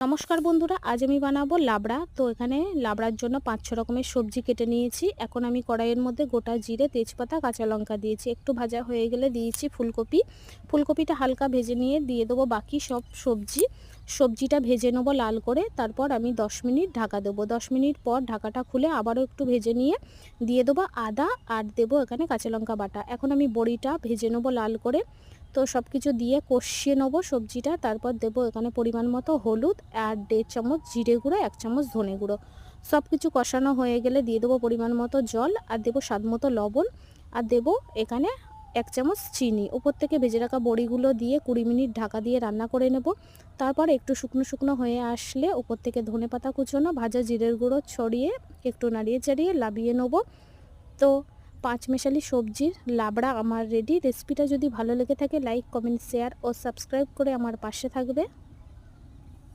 নমস্কার বন্ধুরা, আজ আমি বানাবো লাবড়া। তো এখানে লাবড়ার জন্য 5-6 রকমের সবজি কেটে নিয়েছি। এখন আমি কড়াইয়ের মধ্যে গোটা জিরে, তেজপাতা, কাঁচা লঙ্কা দিয়েছি। একটু ভাজা হয়ে গেলে দিয়েছি ফুলকপি। ফুলকপিটা হালকা ভেজে নিয়ে দিয়ে দেবো বাকি সব সবজিটা ভেজে নেবো লাল করে। তারপর আমি 10 মিনিট ঢাকা দেবো। 10 মিনিট পর ঢাকাটা খুলে আবারও একটু ভেজে নিয়ে দিয়ে দেবো আদা আর দেবো এখানে কাঁচা লঙ্কা বাটা। এখন আমি বড়িটা ভেজে নেবো লাল করে। তো সব কিছু দিয়ে কষিয়ে নেবো সবজিটা। তারপর দেবো এখানে পরিমাণ মতো হলুদ আর 1.5 চামচ জিরে গুঁড়ো, 1 চামচ ধনে গুঁড়ো। সব কিছু কষানো হয়ে গেলে দিয়ে দেবো পরিমাণ মতো জল আর দেবো স্বাদ মতো লবণ আর দেবো এখানে 1 চামচ চিনি। উপর থেকে ভেজে রাখা বড়িগুলো দিয়ে 20 মিনিট ঢাকা দিয়ে রান্না করে নেব। তারপর একটু শুকনো শুকনো হয়ে আসলে উপর থেকে ধনেপাতা কুচোনো, ভাজা জিরের গুঁড়ো ছড়িয়ে একটু নাড়িয়ে চাড়িয়ে লাবিয়ে নেব। তো 5 মেশালি সবজির লাবড়া আমার রেডি। রেসিপিটা যদি ভালো লেগে থাকে লাইক, কমেন্ট, শেয়ার ও সাবস্ক্রাইব করে আমার পাশে থাকবে।